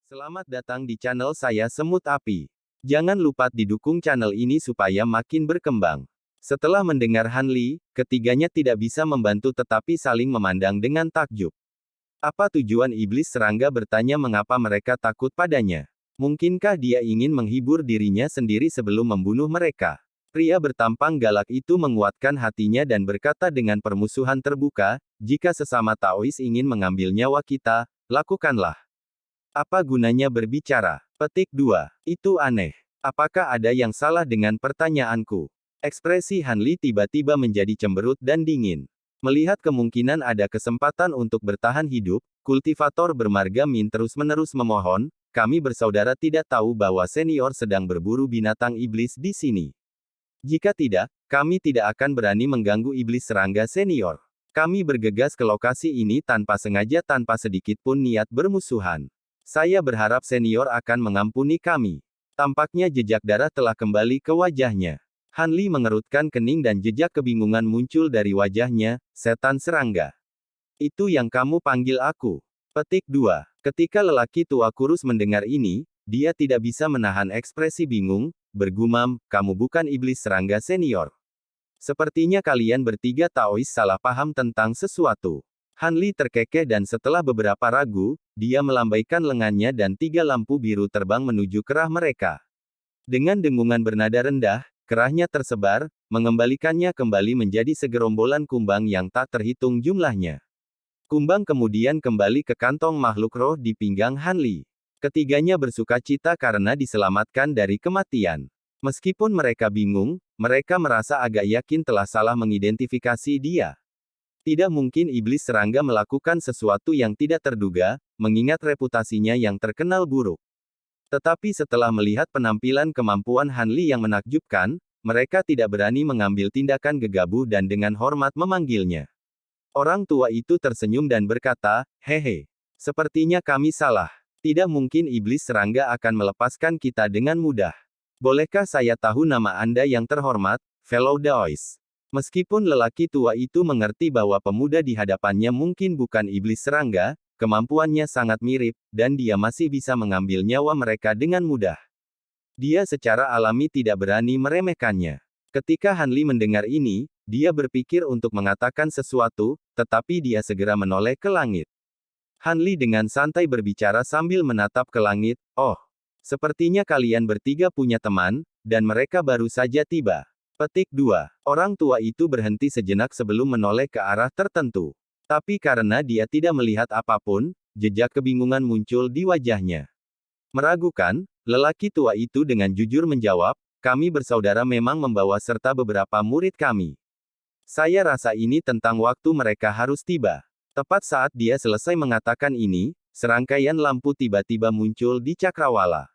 Selamat datang di channel saya Semut Api. Jangan lupa didukung channel ini supaya makin berkembang. Setelah mendengar Hanli, ketiganya tidak bisa membantu tetapi saling memandang dengan takjub. Apa tujuan iblis serangga bertanya mengapa mereka takut padanya? Mungkinkah dia ingin menghibur dirinya sendiri sebelum membunuh mereka? Pria bertampang galak itu menguatkan hatinya dan berkata dengan permusuhan terbuka, jika sesama Taois ingin mengambil nyawa kita, lakukanlah. Apa gunanya berbicara? Petik 2. Itu aneh. Apakah ada yang salah dengan pertanyaanku? Ekspresi Hanli tiba-tiba menjadi cemberut dan dingin. Melihat kemungkinan ada kesempatan untuk bertahan hidup, kultivator bermarga Min terus-menerus memohon, kami bersaudara tidak tahu bahwa senior sedang berburu binatang iblis di sini. Jika tidak, kami tidak akan berani mengganggu iblis serangga senior. Kami bergegas ke lokasi ini tanpa sengaja tanpa sedikit pun niat bermusuhan. Saya berharap senior akan mengampuni kami. Tampaknya jejak darah telah kembali ke wajahnya. Hanli mengerutkan kening dan jejak kebingungan muncul dari wajahnya, setan serangga. Itu yang kamu panggil aku. Petik 2. Ketika lelaki tua kurus mendengar ini, dia tidak bisa menahan ekspresi bingung, bergumam, kamu bukan iblis serangga senior. Sepertinya kalian bertiga Taois salah paham tentang sesuatu. Hanli terkekeh dan setelah beberapa ragu, dia melambaikan lengannya dan 3 lampu biru terbang menuju kerah mereka. Dengan dengungan bernada rendah, kerahnya tersebar, mengembalikannya kembali menjadi segerombolan kumbang yang tak terhitung jumlahnya. Kumbang kemudian kembali ke kantong makhluk roh di pinggang Hanli. Ketiganya bersukacita karena diselamatkan dari kematian. Meskipun mereka bingung, mereka merasa agak yakin telah salah mengidentifikasi dia. Tidak mungkin iblis serangga melakukan sesuatu yang tidak terduga, mengingat reputasinya yang terkenal buruk. Tetapi setelah melihat penampilan kemampuan Hanli yang menakjubkan, mereka tidak berani mengambil tindakan gegabah dan dengan hormat memanggilnya. Orang tua itu tersenyum dan berkata, hehe. Sepertinya kami salah. Tidak mungkin iblis serangga akan melepaskan kita dengan mudah. Bolehkah saya tahu nama Anda yang terhormat, Fellow Daois? Meskipun lelaki tua itu mengerti bahwa pemuda di hadapannya mungkin bukan iblis serangga, kemampuannya sangat mirip, dan dia masih bisa mengambil nyawa mereka dengan mudah. Dia secara alami tidak berani meremehkannya. Ketika Hanli mendengar ini, dia berpikir untuk mengatakan sesuatu, tetapi dia segera menoleh ke langit. Hanli dengan santai berbicara sambil menatap ke langit, oh, sepertinya kalian bertiga punya teman, dan mereka baru saja tiba. Petik 2. Orang tua itu berhenti sejenak sebelum menoleh ke arah tertentu. Tapi karena dia tidak melihat apapun, jejak kebingungan muncul di wajahnya. Meragukan, lelaki tua itu dengan jujur menjawab, kami bersaudara memang membawa serta beberapa murid kami. Saya rasa ini tentang waktu mereka harus tiba. Tepat saat dia selesai mengatakan ini, serangkaian lampu tiba-tiba muncul di cakrawala.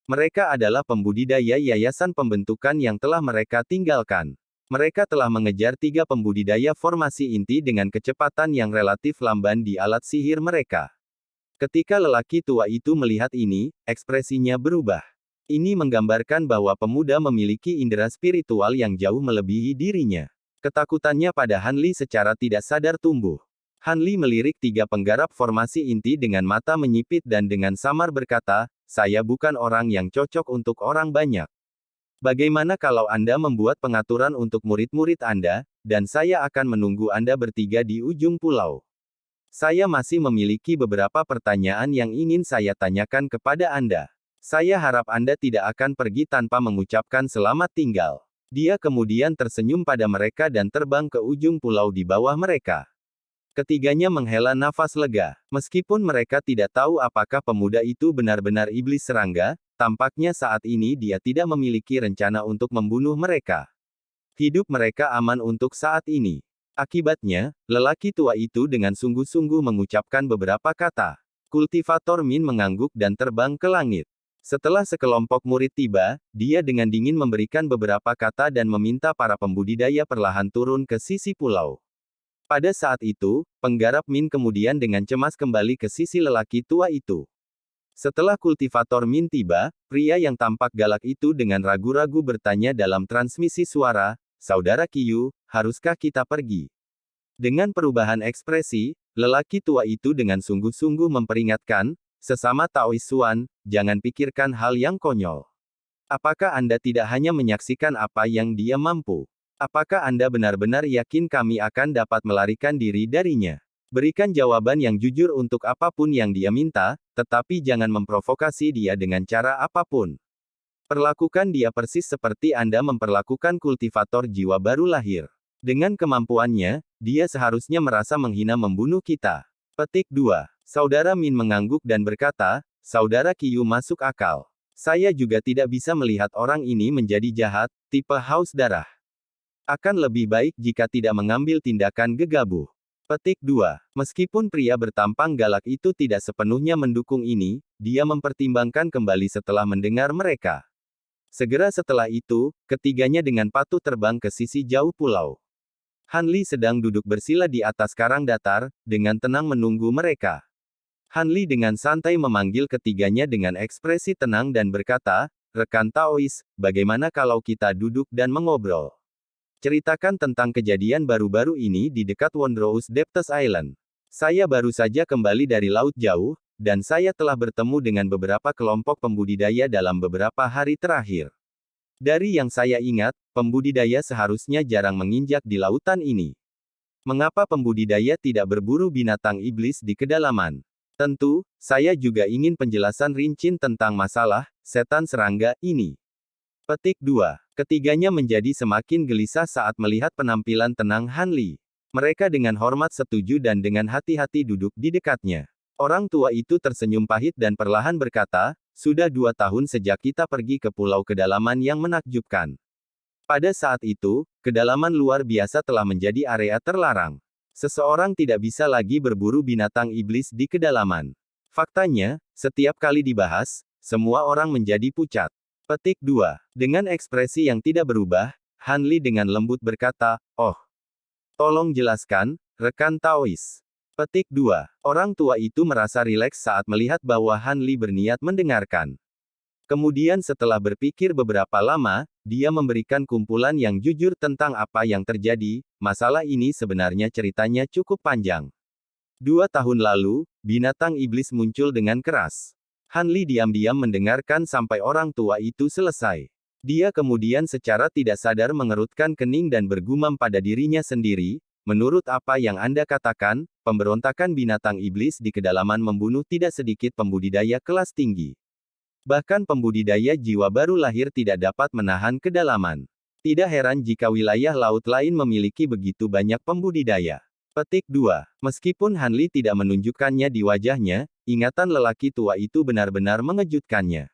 Mereka adalah pembudidaya yayasan pembentukan yang telah mereka tinggalkan. Mereka telah mengejar 3 pembudidaya formasi inti dengan kecepatan yang relatif lamban di alat sihir mereka. Ketika lelaki tua itu melihat ini, ekspresinya berubah. Ini menggambarkan bahwa pemuda memiliki indera spiritual yang jauh melebihi dirinya. Ketakutannya pada Hanli secara tidak sadar tumbuh. Hanli melirik 3 penggarap formasi inti dengan mata menyipit dan dengan samar berkata, saya bukan orang yang cocok untuk orang banyak. Bagaimana kalau Anda membuat pengaturan untuk murid-murid Anda, dan saya akan menunggu Anda bertiga di ujung pulau. Saya masih memiliki beberapa pertanyaan yang ingin saya tanyakan kepada Anda. Saya harap Anda tidak akan pergi tanpa mengucapkan selamat tinggal. Dia kemudian tersenyum pada mereka dan terbang ke ujung pulau di bawah mereka. Ketiganya menghela nafas lega. Meskipun mereka tidak tahu apakah pemuda itu benar-benar iblis serangga, tampaknya saat ini dia tidak memiliki rencana untuk membunuh mereka. Hidup mereka aman untuk saat ini. Akibatnya, lelaki tua itu dengan sungguh-sungguh mengucapkan beberapa kata. Kultivator Min mengangguk dan terbang ke langit. Setelah sekelompok murid tiba, dia dengan dingin memberikan beberapa kata dan meminta para pembudidaya perlahan turun ke sisi pulau. Pada saat itu, penggarap Min kemudian dengan cemas kembali ke sisi lelaki tua itu. Setelah kultivator Min tiba, pria yang tampak galak itu dengan ragu-ragu bertanya dalam transmisi suara, Saudara Qiyu, haruskah kita pergi? Dengan perubahan ekspresi, lelaki tua itu dengan sungguh-sungguh memperingatkan, sesama Taois Suan, jangan pikirkan hal yang konyol. Apakah Anda tidak hanya menyaksikan apa yang dia mampu? Apakah Anda benar-benar yakin kami akan dapat melarikan diri darinya? Berikan jawaban yang jujur untuk apapun yang dia minta, tetapi jangan memprovokasi dia dengan cara apapun. Perlakukan dia persis seperti Anda memperlakukan kultivator jiwa baru lahir. Dengan kemampuannya, dia seharusnya merasa menghina membunuh kita. Petik 2. Saudara Min mengangguk dan berkata, Saudara Qiu masuk akal. Saya juga tidak bisa melihat orang ini menjadi jahat, tipe haus darah. Akan lebih baik jika tidak mengambil tindakan gegabah. Petik 2. Meskipun pria bertampang galak itu tidak sepenuhnya mendukung ini, dia mempertimbangkan kembali setelah mendengar mereka. Segera setelah itu, ketiganya dengan patuh terbang ke sisi jauh pulau. Han Li sedang duduk bersila di atas karang datar, dengan tenang menunggu mereka. Han Li dengan santai memanggil ketiganya dengan ekspresi tenang dan berkata, Rekan Taois, bagaimana kalau kita duduk dan mengobrol? Ceritakan tentang kejadian baru-baru ini di dekat Wondrous Depths Island. Saya baru saja kembali dari Laut Jauh, dan saya telah bertemu dengan beberapa kelompok pembudidaya dalam beberapa hari terakhir. Dari yang saya ingat, pembudidaya seharusnya jarang menginjak di lautan ini. Mengapa pembudidaya tidak berburu binatang iblis di kedalaman? Tentu, saya juga ingin penjelasan rinci tentang masalah setan serangga ini. Petik 2. Ketiganya menjadi semakin gelisah saat melihat penampilan tenang Han Li. Mereka dengan hormat setuju dan dengan hati-hati duduk di dekatnya. Orang tua itu tersenyum pahit dan perlahan berkata, sudah 2 tahun sejak kita pergi ke pulau kedalaman yang menakjubkan. Pada saat itu, kedalaman luar biasa telah menjadi area terlarang. Seseorang tidak bisa lagi berburu binatang iblis di kedalaman. Faktanya, setiap kali dibahas, semua orang menjadi pucat. Petik 2. Dengan ekspresi yang tidak berubah, Han Li dengan lembut berkata, oh. Tolong jelaskan, rekan Taois. Petik 2. Orang tua itu merasa rileks saat melihat bahwa Han Li berniat mendengarkan. Kemudian setelah berpikir beberapa lama, dia memberikan kumpulan yang jujur tentang apa yang terjadi. Masalah ini sebenarnya ceritanya cukup panjang. 2 tahun lalu, binatang iblis muncul dengan keras. Han Li diam-diam mendengarkan sampai orang tua itu selesai. Dia kemudian secara tidak sadar mengerutkan kening dan bergumam pada dirinya sendiri, menurut apa yang Anda katakan, pemberontakan binatang iblis di kedalaman membunuh tidak sedikit pembudidaya kelas tinggi. Bahkan pembudidaya jiwa baru lahir tidak dapat menahan kedalaman. Tidak heran jika wilayah laut lain memiliki begitu banyak pembudidaya. Petik 2. Meskipun Han Li tidak menunjukkannya di wajahnya, ingatan lelaki tua itu benar-benar mengejutkannya.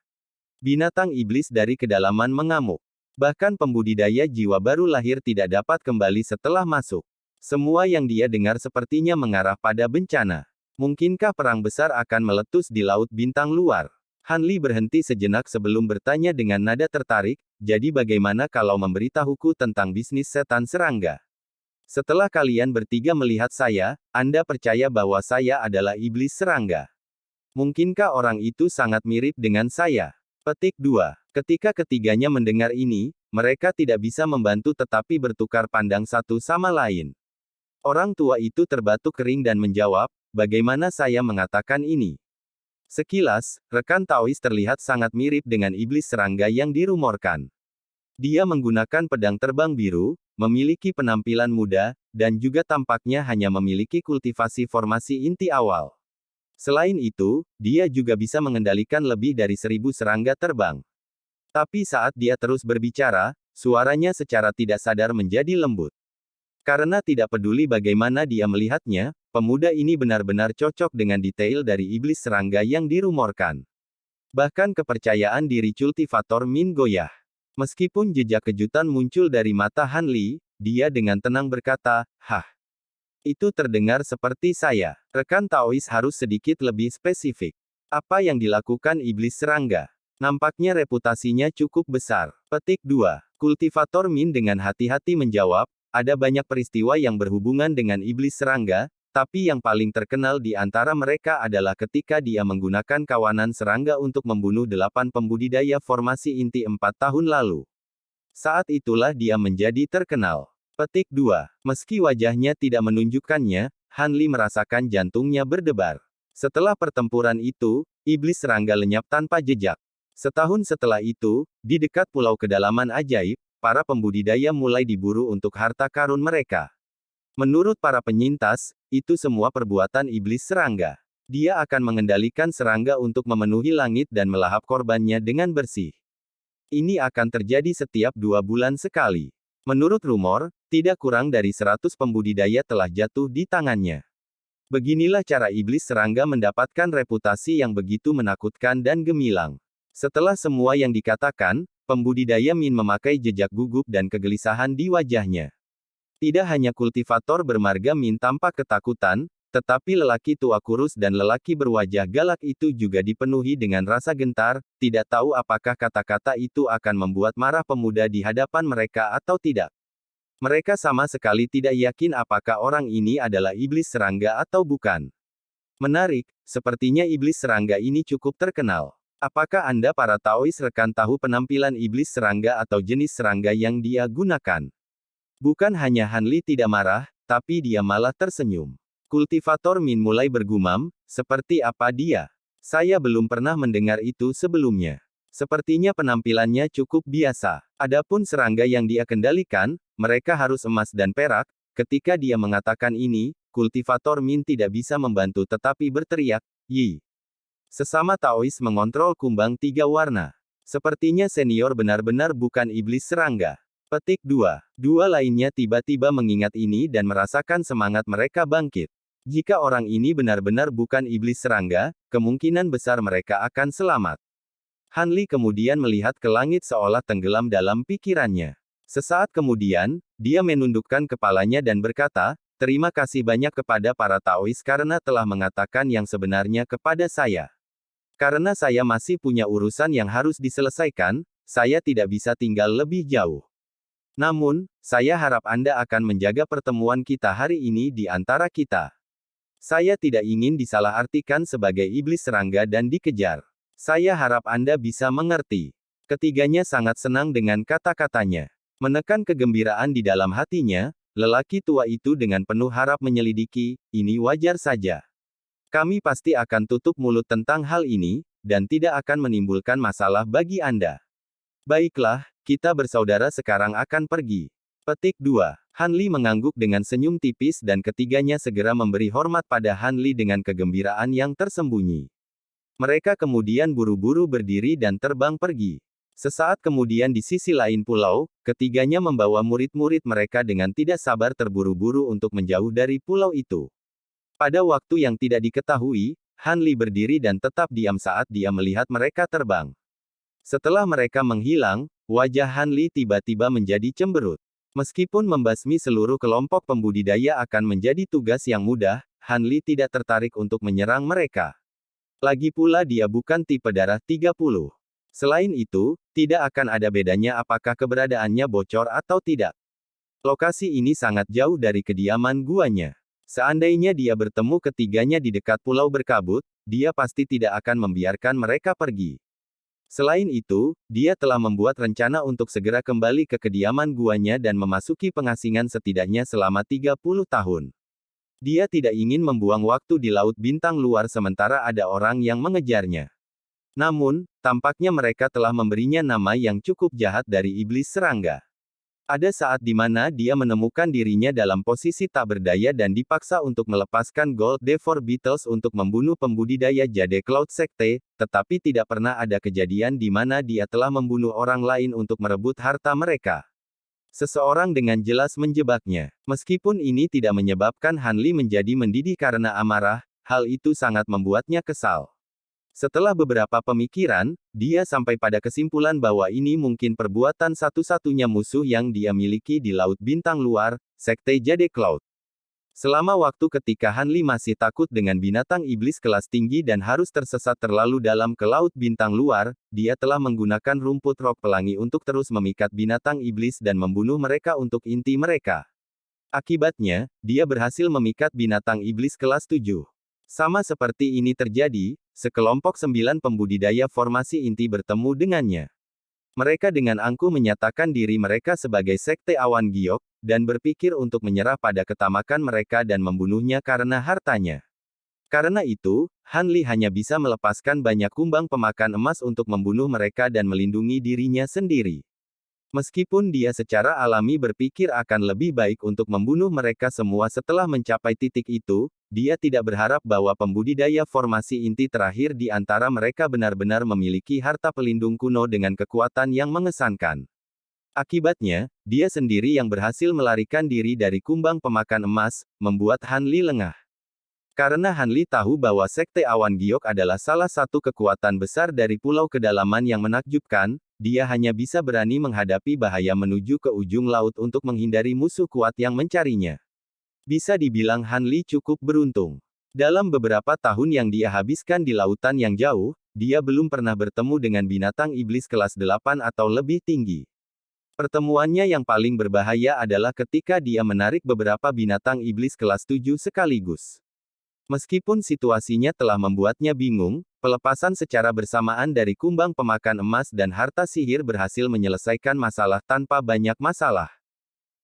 Binatang iblis dari kedalaman mengamuk. Bahkan pembudidaya jiwa baru lahir tidak dapat kembali setelah masuk. Semua yang dia dengar sepertinya mengarah pada bencana. Mungkinkah perang besar akan meletus di laut bintang luar? Han Li berhenti sejenak sebelum bertanya dengan nada tertarik, jadi bagaimana kalau memberitahuku tentang bisnis setan serangga? Setelah kalian bertiga melihat saya, Anda percaya bahwa saya adalah iblis serangga. Mungkinkah orang itu sangat mirip dengan saya? Petik 2. Ketika ketiganya mendengar ini, mereka tidak bisa membantu tetapi bertukar pandang satu sama lain. Orang tua itu terbatuk kering dan menjawab, bagaimana saya mengatakan ini? Sekilas, rekan Taois terlihat sangat mirip dengan iblis serangga yang dirumorkan. Dia menggunakan pedang terbang biru, memiliki penampilan muda, dan juga tampaknya hanya memiliki kultivasi formasi inti awal. Selain itu, dia juga bisa mengendalikan lebih dari 1000 serangga terbang. Tapi saat dia terus berbicara, suaranya secara tidak sadar menjadi lembut. Karena tidak peduli bagaimana dia melihatnya, pemuda ini benar-benar cocok dengan detail dari iblis serangga yang dirumorkan. Bahkan kepercayaan diri kultivator Min goyah. Meskipun jejak kejutan muncul dari mata Han Li, dia dengan tenang berkata, hah. Itu terdengar seperti saya. Rekan Taois harus sedikit lebih spesifik. Apa yang dilakukan iblis serangga? Nampaknya reputasinya cukup besar. Petik 2. Kultivator Min dengan hati-hati menjawab, ada banyak peristiwa yang berhubungan dengan iblis serangga, tapi yang paling terkenal di antara mereka adalah ketika dia menggunakan kawanan serangga untuk membunuh 8 pembudidaya formasi inti 4 tahun lalu. Saat itulah dia menjadi terkenal. Petik 2. Meski wajahnya tidak menunjukkannya, Han Li merasakan jantungnya berdebar. Setelah pertempuran itu, iblis serangga lenyap tanpa jejak. Setahun setelah itu, di dekat pulau kedalaman ajaib, para pembudidaya mulai diburu untuk harta karun mereka. Menurut para penyintas, itu semua perbuatan iblis serangga. Dia akan mengendalikan serangga untuk memenuhi langit dan melahap korbannya dengan bersih. Ini akan terjadi setiap 2 bulan sekali. Menurut rumor, tidak kurang dari 100 pembudidaya telah jatuh di tangannya. Beginilah cara iblis serangga mendapatkan reputasi yang begitu menakutkan dan gemilang. Setelah semua yang dikatakan, pembudidaya Min memakai jejak gugup dan kegelisahan di wajahnya. Tidak hanya kultivator bermarga Min tampak ketakutan, tetapi lelaki tua kurus dan lelaki berwajah galak itu juga dipenuhi dengan rasa gentar, tidak tahu apakah kata-kata itu akan membuat marah pemuda di hadapan mereka atau tidak. Mereka sama sekali tidak yakin apakah orang ini adalah iblis serangga atau bukan. Menarik, sepertinya iblis serangga ini cukup terkenal. Apakah Anda para Taois rekan tahu penampilan iblis serangga atau jenis serangga yang dia gunakan? Bukan hanya Han Li tidak marah, tapi dia malah tersenyum. Kultivator Min mulai bergumam, seperti apa dia? Saya belum pernah mendengar itu sebelumnya. Sepertinya penampilannya cukup biasa. Adapun serangga yang dia kendalikan, mereka harus emas dan perak. Ketika dia mengatakan ini, kultivator Min tidak bisa membantu tetapi berteriak, "Yi!" Sesama Taois mengontrol kumbang 3 warna. Sepertinya senior benar-benar bukan iblis serangga. Petik 2. Dua lainnya tiba-tiba mengingat ini dan merasakan semangat mereka bangkit. Jika orang ini benar-benar bukan iblis serangga, kemungkinan besar mereka akan selamat. Han Li kemudian melihat ke langit seolah tenggelam dalam pikirannya. Sesaat kemudian, dia menundukkan kepalanya dan berkata, "Terima kasih banyak kepada para Taois karena telah mengatakan yang sebenarnya kepada saya. Karena saya masih punya urusan yang harus diselesaikan, saya tidak bisa tinggal lebih jauh. Namun, saya harap Anda akan menjaga pertemuan kita hari ini di antara kita. Saya tidak ingin disalahartikan sebagai iblis serangga dan dikejar. Saya harap Anda bisa mengerti." Ketiganya sangat senang dengan kata-katanya. Menekan kegembiraan di dalam hatinya, lelaki tua itu dengan penuh harap menyelidiki, "Ini wajar saja. Kami pasti akan tutup mulut tentang hal ini, dan tidak akan menimbulkan masalah bagi Anda. Baiklah, kita bersaudara sekarang akan pergi." Petik 2. Han Li mengangguk dengan senyum tipis dan ketiganya segera memberi hormat pada Han Li dengan kegembiraan yang tersembunyi. Mereka kemudian buru-buru berdiri dan terbang pergi. Sesaat kemudian di sisi lain pulau, ketiganya membawa murid-murid mereka dengan tidak sabar terburu-buru untuk menjauh dari pulau itu. Pada waktu yang tidak diketahui, Han Li berdiri dan tetap diam saat dia melihat mereka terbang. Setelah mereka menghilang, wajah Han Li tiba-tiba menjadi cemberut. Meskipun membasmi seluruh kelompok pembudidaya akan menjadi tugas yang mudah, Han Li tidak tertarik untuk menyerang mereka. Lagi pula dia bukan tipe darah 30. Selain itu, tidak akan ada bedanya apakah keberadaannya bocor atau tidak. Lokasi ini sangat jauh dari kediaman guanya. Seandainya dia bertemu ketiganya di dekat pulau berkabut, dia pasti tidak akan membiarkan mereka pergi. Selain itu, dia telah membuat rencana untuk segera kembali ke kediaman guanya dan memasuki pengasingan setidaknya selama 30 tahun. Dia tidak ingin membuang waktu di laut bintang luar sementara ada orang yang mengejarnya. Namun, tampaknya mereka telah memberinya nama yang cukup jahat dari iblis serangga. Ada saat di mana dia menemukan dirinya dalam posisi tak berdaya dan dipaksa untuk melepaskan Gold Devor Beetles untuk membunuh pembudidaya Jade Cloud Sekte, tetapi tidak pernah ada kejadian di mana dia telah membunuh orang lain untuk merebut harta mereka. Seseorang dengan jelas menjebaknya. Meskipun ini tidak menyebabkan Han Li menjadi mendidih karena amarah, hal itu sangat membuatnya kesal. Setelah beberapa pemikiran, dia sampai pada kesimpulan bahwa ini mungkin perbuatan satu-satunya musuh yang dia miliki di Laut Bintang Luar, Sekte Jade Cloud. Selama waktu ketika Han Li masih takut dengan binatang iblis kelas tinggi dan harus tersesat terlalu dalam ke Laut Bintang Luar, dia telah menggunakan rumput rok pelangi untuk terus memikat binatang iblis dan membunuh mereka untuk inti mereka. Akibatnya, dia berhasil memikat binatang iblis kelas 7. Sama seperti ini terjadi, sekelompok 9 pembudidaya formasi inti bertemu dengannya. Mereka dengan angkuh menyatakan diri mereka sebagai Sekte Awan Giok, dan berpikir untuk menyerah pada ketamakan mereka dan membunuhnya karena hartanya. Karena itu, Han Li hanya bisa melepaskan banyak kumbang pemakan emas untuk membunuh mereka dan melindungi dirinya sendiri. Meskipun dia secara alami berpikir akan lebih baik untuk membunuh mereka semua setelah mencapai titik itu, dia tidak berharap bahwa pembudidaya formasi inti terakhir di antara mereka benar-benar memiliki harta pelindung kuno dengan kekuatan yang mengesankan. Akibatnya, dia sendiri yang berhasil melarikan diri dari kumbang pemakan emas, membuat Han Li lengah. Karena Han Li tahu bahwa Sekte Awan Giok adalah salah satu kekuatan besar dari Pulau Kedalaman yang menakjubkan, dia hanya bisa berani menghadapi bahaya menuju ke ujung laut untuk menghindari musuh kuat yang mencarinya. Bisa dibilang Han Li cukup beruntung. Dalam beberapa tahun yang dia habiskan di lautan yang jauh, dia belum pernah bertemu dengan binatang iblis kelas 8 atau lebih tinggi. Pertemuannya yang paling berbahaya adalah ketika dia menarik beberapa binatang iblis kelas 7 sekaligus. Meskipun situasinya telah membuatnya bingung, pelepasan secara bersamaan dari kumbang pemakan emas dan harta sihir berhasil menyelesaikan masalah tanpa banyak masalah.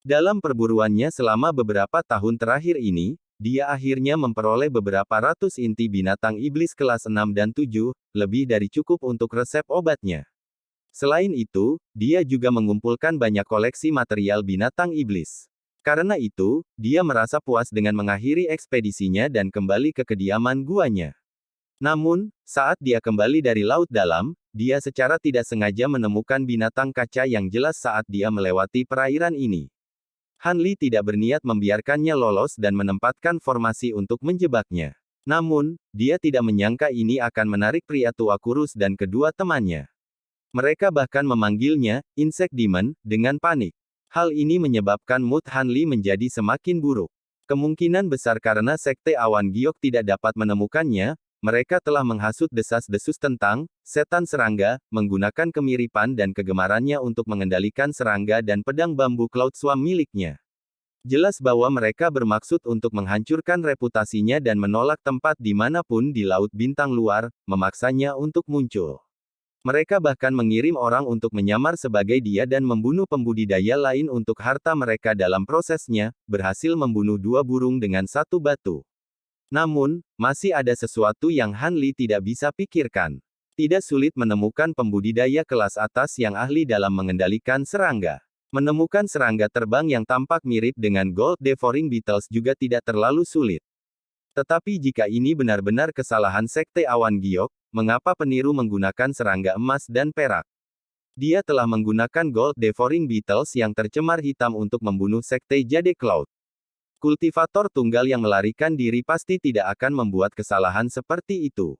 Dalam perburuannya selama beberapa tahun terakhir ini, dia akhirnya memperoleh beberapa ratus inti binatang iblis kelas 6 dan 7, lebih dari cukup untuk resep obatnya. Selain itu, dia juga mengumpulkan banyak koleksi material binatang iblis. Karena itu, dia merasa puas dengan mengakhiri ekspedisinya dan kembali ke kediaman guanya. Namun, saat dia kembali dari laut dalam, dia secara tidak sengaja menemukan binatang kaca yang jelas saat dia melewati perairan ini. Han Li tidak berniat membiarkannya lolos dan menempatkan formasi untuk menjebaknya. Namun, dia tidak menyangka ini akan menarik pria tua kurus dan kedua temannya. Mereka bahkan memanggilnya Insect Demon dengan panik. Hal ini menyebabkan mood Han Li menjadi semakin buruk. Kemungkinan besar karena Sekte Awan Giok tidak dapat menemukannya, mereka telah menghasut desas-desus tentang setan serangga, menggunakan kemiripan dan kegemarannya untuk mengendalikan serangga dan pedang bambu Cloud Swarm miliknya. Jelas bahwa mereka bermaksud untuk menghancurkan reputasinya dan menolak tempat dimanapun di Laut Bintang Luar, memaksanya untuk muncul. Mereka bahkan mengirim orang untuk menyamar sebagai dia dan membunuh pembudidaya lain untuk harta mereka dalam prosesnya, berhasil membunuh dua burung dengan satu batu. Namun, masih ada sesuatu yang Han Li tidak bisa pikirkan. Tidak sulit menemukan pembudidaya kelas atas yang ahli dalam mengendalikan serangga. Menemukan serangga terbang yang tampak mirip dengan Gold Devouring Beetles juga tidak terlalu sulit. Tetapi jika ini benar-benar kesalahan Sekte Awan Giok, mengapa peniru menggunakan serangga emas dan perak? Dia telah menggunakan Gold Devouring Beetles yang tercemar hitam untuk membunuh Sekte Jade Cloud. Kultivator tunggal yang melarikan diri pasti tidak akan membuat kesalahan seperti itu.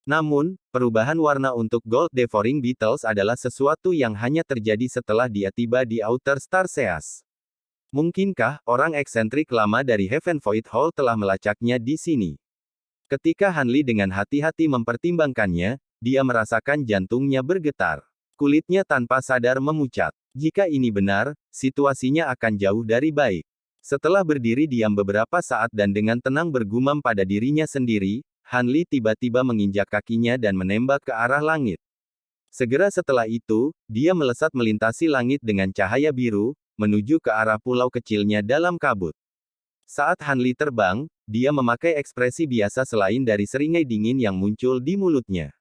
Namun, perubahan warna untuk Gold Devouring Beetles adalah sesuatu yang hanya terjadi setelah dia tiba di Outer Star Seas. Mungkinkah orang eksentrik lama dari Heaven Void Hall telah melacaknya di sini? Ketika Han Li dengan hati-hati mempertimbangkannya, dia merasakan jantungnya bergetar. Kulitnya tanpa sadar memucat. Jika ini benar, situasinya akan jauh dari baik. Setelah berdiri diam beberapa saat dan dengan tenang bergumam pada dirinya sendiri, Han Li tiba-tiba menginjak kakinya dan menembak ke arah langit. Segera setelah itu, dia melesat melintasi langit dengan cahaya biru, menuju ke arah pulau kecilnya dalam kabut. Saat Han Li terbang, dia memakai ekspresi biasa selain dari seringai dingin yang muncul di mulutnya.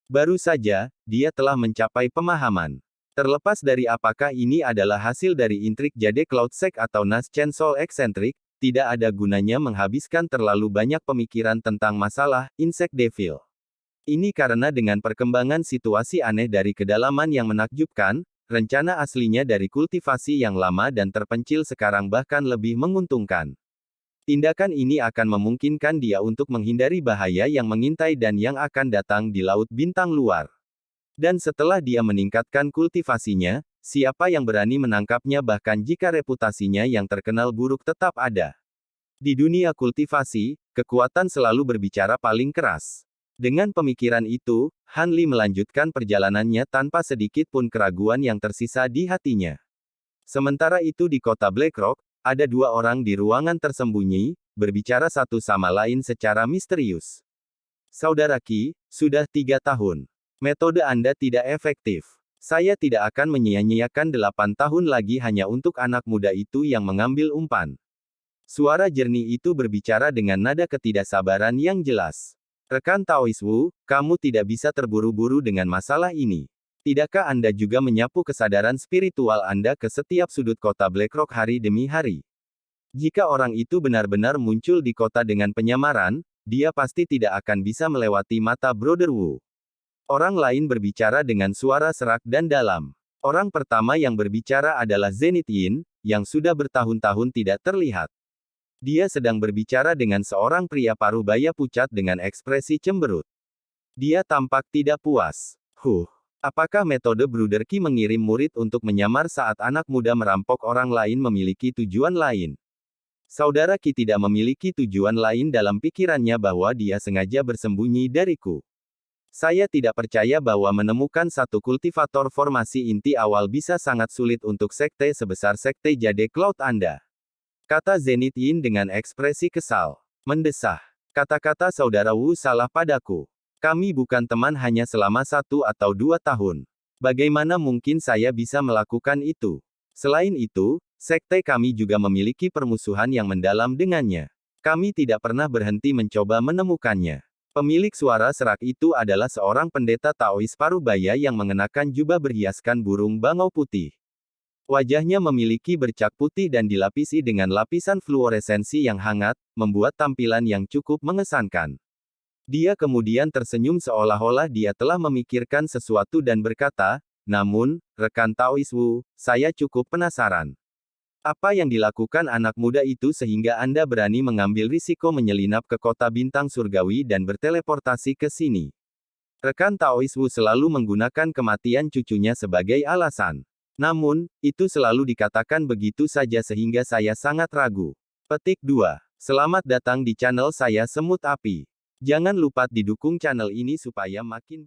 Baru saja, dia telah mencapai pemahaman. Terlepas dari apakah ini adalah hasil dari intrik Jade Cloud Sect atau Nas Chen Soul eksentrik, tidak ada gunanya menghabiskan terlalu banyak pemikiran tentang masalah Insect Devil. Ini karena dengan perkembangan situasi aneh dari kedalaman yang menakjubkan, rencana aslinya dari kultivasi yang lama dan terpencil sekarang bahkan lebih menguntungkan. Tindakan ini akan memungkinkan dia untuk menghindari bahaya yang mengintai dan yang akan datang di Laut Bintang Luar. Dan setelah dia meningkatkan kultivasinya, siapa yang berani menangkapnya bahkan jika reputasinya yang terkenal buruk tetap ada. Di dunia kultivasi, kekuatan selalu berbicara paling keras. Dengan pemikiran itu, Han Li melanjutkan perjalanannya tanpa sedikit pun keraguan yang tersisa di hatinya. Sementara itu di kota Blackrock, ada dua orang di ruangan tersembunyi, berbicara satu sama lain secara misterius. Saudara Qi, sudah 3 tahun. Metode Anda tidak efektif. Saya tidak akan menyia-nyiakan 8 tahun lagi hanya untuk anak muda itu yang mengambil umpan. Suara jernih itu berbicara dengan nada ketidaksabaran yang jelas. Rekan Taois Wu, kamu tidak bisa terburu-buru dengan masalah ini. Tidakkah Anda juga menyapu kesadaran spiritual Anda ke setiap sudut kota Blackrock hari demi hari? Jika orang itu benar-benar muncul di kota dengan penyamaran, dia pasti tidak akan bisa melewati mata Brother Wu. Orang lain berbicara dengan suara serak dan dalam. Orang pertama yang berbicara adalah Zenith Yin, yang sudah bertahun-tahun tidak terlihat. Dia sedang berbicara dengan seorang pria parubaya pucat dengan ekspresi cemberut. Dia tampak tidak puas. Apakah metode Brother Qi mengirim murid untuk menyamar saat anak muda merampok orang lain memiliki tujuan lain? Saudara Qi tidak memiliki tujuan lain dalam pikirannya bahwa dia sengaja bersembunyi dariku. Saya tidak percaya bahwa menemukan satu kultivator formasi inti awal bisa sangat sulit untuk sekte sebesar sekte Jade Cloud Anda. Kata Zenith Yin dengan ekspresi kesal. Mendesah. Kata-kata saudara Wu salah padaku. Kami bukan teman hanya selama 1 atau 2 tahun. Bagaimana mungkin saya bisa melakukan itu? Selain itu, sekte kami juga memiliki permusuhan yang mendalam dengannya. Kami tidak pernah berhenti mencoba menemukannya. Pemilik suara serak itu adalah seorang pendeta Taois parubaya yang mengenakan jubah berhiaskan burung bangau putih. Wajahnya memiliki bercak putih dan dilapisi dengan lapisan fluoresensi yang hangat, membuat tampilan yang cukup mengesankan. Dia kemudian tersenyum seolah-olah dia telah memikirkan sesuatu dan berkata, namun, rekan Taois Wu, saya cukup penasaran. Apa yang dilakukan anak muda itu sehingga Anda berani mengambil risiko menyelinap ke kota bintang surgawi dan berteleportasi ke sini? Rekan Taois Wu selalu menggunakan kematian cucunya sebagai alasan. Namun, itu selalu dikatakan begitu saja sehingga saya sangat ragu. Petik 2. Selamat datang di channel saya Semut Api. Jangan lupa didukung channel ini supaya makin